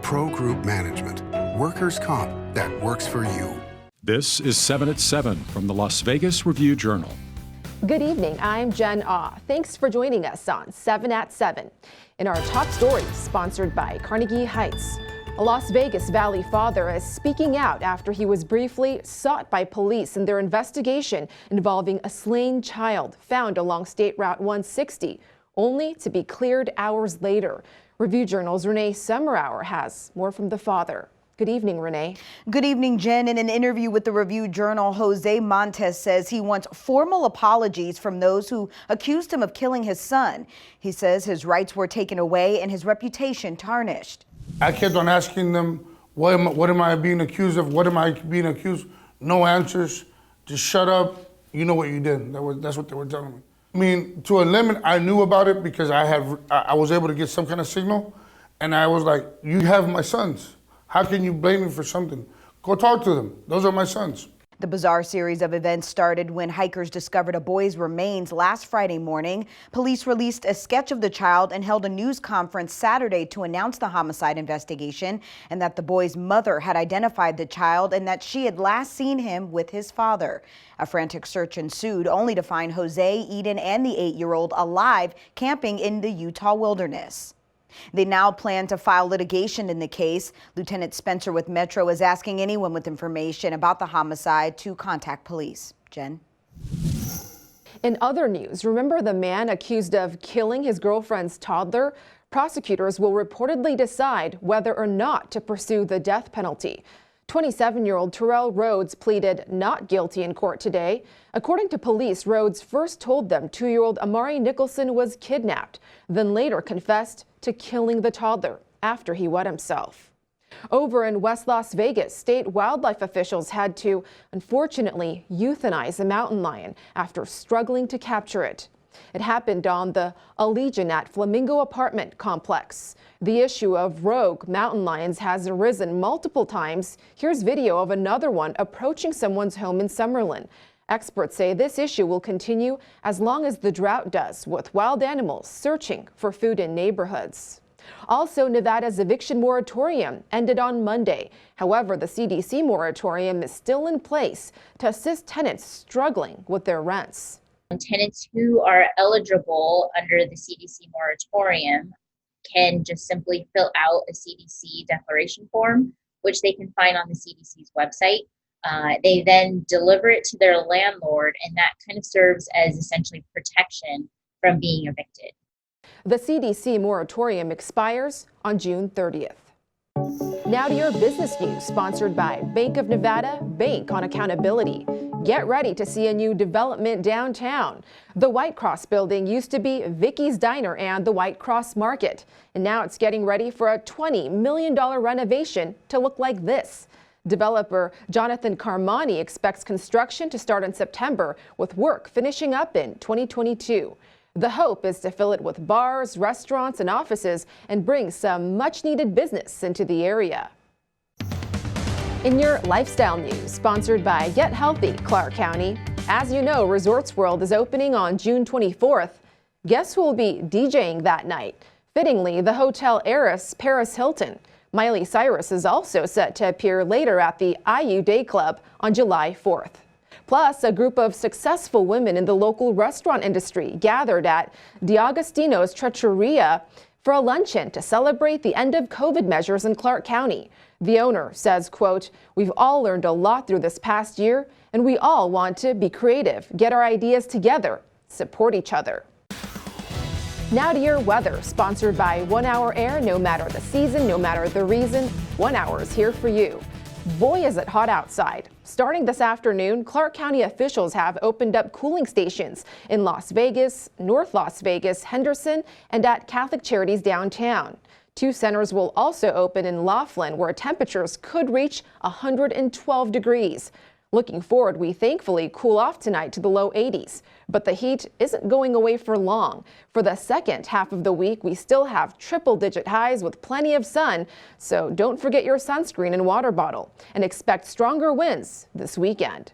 Pro Group Management. Workers' comp that works for you. This is 7 at 7 from the Las Vegas Review-Journal. Good evening, I'm Jen Ah. Thanks for joining us on 7 at 7. In our top story, sponsored by Carnegie Heights, a Las Vegas Valley father is speaking out after he was briefly sought by police in their investigation involving a slain child found along State Route 160, only to be cleared hours later. Review-Journal's Renee Summerhour has more from the father. Good evening, Renee. Good evening, Jen. In an interview with the Review-Journal, Jose Montes says he wants formal apologies from those who accused him of killing his son. He says his rights were taken away and his reputation tarnished. I kept on asking them, what am I being accused of? What am I being accused? No answers. Just shut up. You know what you did. That's what they were telling me. I mean, to a limit, I knew about it because I was able to get some kind of signal, and I was like, you have my sons. How can you blame me for something? Go talk to them. Those are my sons. The bizarre series of events started when hikers discovered a boy's remains last Friday morning. Police released a sketch of the child and held a news conference Saturday to announce the homicide investigation and that the boy's mother had identified the child and that she had last seen him with his father. A frantic search ensued, only to find Jose, Eden, and the 8-year-old alive camping in the Utah wilderness. They now plan to file litigation in the case. Lieutenant Spencer with Metro is asking anyone with information about the homicide to contact police. Jen? In other news, remember the man accused of killing his girlfriend's toddler? Prosecutors will reportedly decide whether or not to pursue the death penalty. 27-year-old Terrell Rhodes pleaded not guilty in court today. According to police, Rhodes first told them 2-year-old Amari Nicholson was kidnapped, then later confessed to killing the toddler after he wet himself. Over in West Las Vegas, state wildlife officials had to, unfortunately, euthanize a mountain lion after struggling to capture it. It happened on the Allegiant at Flamingo apartment complex. The issue of rogue mountain lions has arisen multiple times. Here's video of another one approaching someone's home in Summerlin. Experts say this issue will continue as long as the drought does, with wild animals searching for food in neighborhoods. Also, Nevada's eviction moratorium ended on Monday. However, the CDC moratorium is still in place to assist tenants struggling with their rents. Tenants who are eligible under the CDC moratorium can just simply fill out a CDC declaration form, which they can find on the CDC's website. They then deliver it to their landlord, and that kind of serves as essentially protection from being evicted. The CDC moratorium expires on June 30th. Now to your business news, sponsored by Bank of Nevada, Bank on Accountability. Get ready to see a new development downtown. The White Cross building used to be Vicky's Diner and the White Cross Market, and now it's getting ready for a $20 million renovation to look like this. Developer Jonathan Carmani expects construction to start in September, with work finishing up in 2022. The hope is to fill it with bars, restaurants, and offices and bring some much-needed business into the area. In your lifestyle news, sponsored by Get Healthy, Clark County. As you know, Resorts World is opening on June 24th. Guess who will be DJing that night? Fittingly, the hotel heiress Paris Hilton. Miley Cyrus is also set to appear later at the IU Day Club on July 4th. Plus, a group of successful women in the local restaurant industry gathered at D'Agostino's Trattoria for a luncheon to celebrate the end of COVID measures in Clark County. The owner says, quote, "We've all learned a lot through this past year, and we all want to be creative, get our ideas together, support each other." Now to your weather, sponsored by 1 Hour Air. No matter the season, no matter the reason, 1 Hour is here for you. Boy, is it hot outside. Starting this afternoon, Clark County officials have opened up cooling stations in Las Vegas, North Las Vegas, Henderson, and at Catholic Charities downtown. 2 centers will also open in Laughlin, where temperatures could reach 112 degrees. Looking forward, we thankfully cool off tonight to the low 80s, but the heat isn't going away for long. For the second half of the week, we still have triple-digit highs with plenty of sun, so don't forget your sunscreen and water bottle, and expect stronger winds this weekend.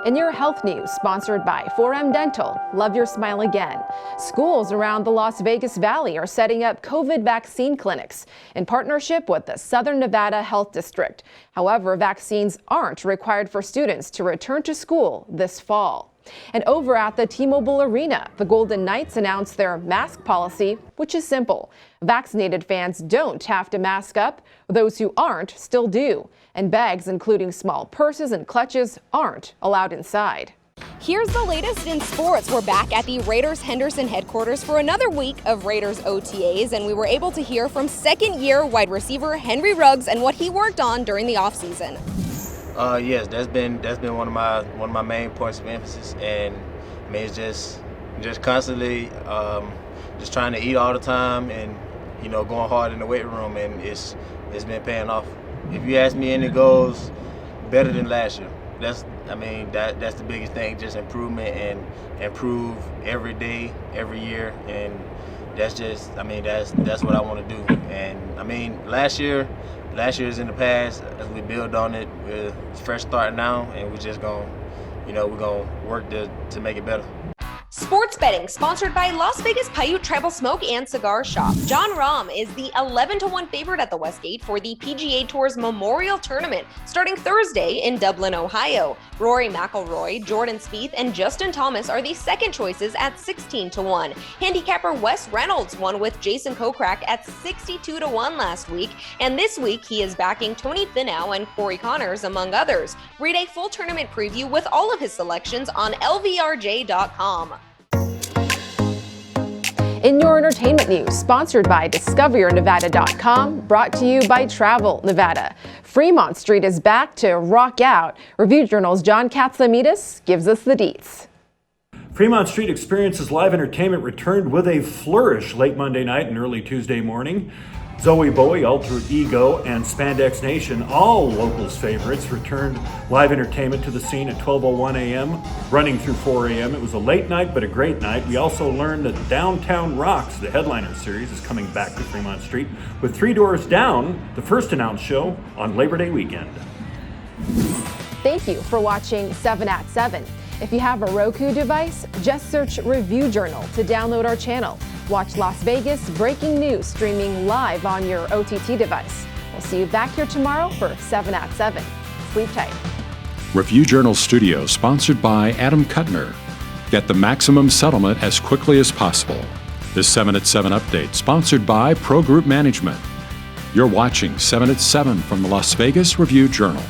In your health news, sponsored by 4M Dental, love your smile again. Schools around the Las Vegas Valley are setting up COVID vaccine clinics in partnership with the Southern Nevada Health District. However, vaccines aren't required for students to return to school this fall. And over at the T-Mobile Arena, the Golden Knights announced their mask policy, which is simple. Vaccinated fans don't have to mask up. Those who aren't still do. And bags, including small purses and clutches, aren't allowed inside. Here's the latest in sports. We're back at the Raiders Henderson headquarters for another week of Raiders OTAs, and we were able to hear from second-year wide receiver Henry Ruggs and what he worked on during the offseason. Yes, that's been one of my main points of emphasis, and I mean, it's just constantly just trying to eat all the time, and going hard in the weight room, and it's been paying off. If you ask me, any goals better than last year. That's the biggest thing, just improvement and improve every day, every year, and that's what I want to do. And I mean, last year is in the past. As we build on it, we're fresh start now, and we're just gonna work to make it better. Sports betting sponsored by Las Vegas Paiute Tribal Smoke and Cigar Shop. John Rahm is the 11-1 favorite at the Westgate for the PGA Tour's Memorial Tournament starting Thursday in Dublin, Ohio. Rory McIlroy, Jordan Spieth, and Justin Thomas are the second choices at 16-1. Handicapper Wes Reynolds won with Jason Kokrak at 62-1 last week, and this week he is backing Tony Finau and Corey Connors, among others. Read a full tournament preview with all of his selections on lvrj.com. In your entertainment news, sponsored by DiscoverYourNevada.com, brought to you by Travel Nevada. Fremont Street is back to rock out. Review Journal's John Katslamides gives us the deets. Fremont Street Experience's live entertainment returned with a flourish late Monday night and early Tuesday morning. Zoe Bowie, Alter Ego, and Spandex Nation, all locals' favorites, returned live entertainment to the scene at 12:01 a.m., running through 4 a.m. It was a late night, but a great night. We also learned that Downtown Rocks, the headliner series, is coming back to Fremont Street with Three Doors Down, the first announced show on Labor Day weekend. Thank you for watching 7 at 7. If you have a Roku device, just search Review Journal to download our channel. Watch Las Vegas breaking news streaming live on your OTT device. We'll see you back here tomorrow for 7 at 7. Sleep tight. Review Journal Studio, sponsored by Adam Kuttner. Get the maximum settlement as quickly as possible. This 7 at 7 update, sponsored by Pro Group Management. You're watching 7 at 7 from the Las Vegas Review Journal.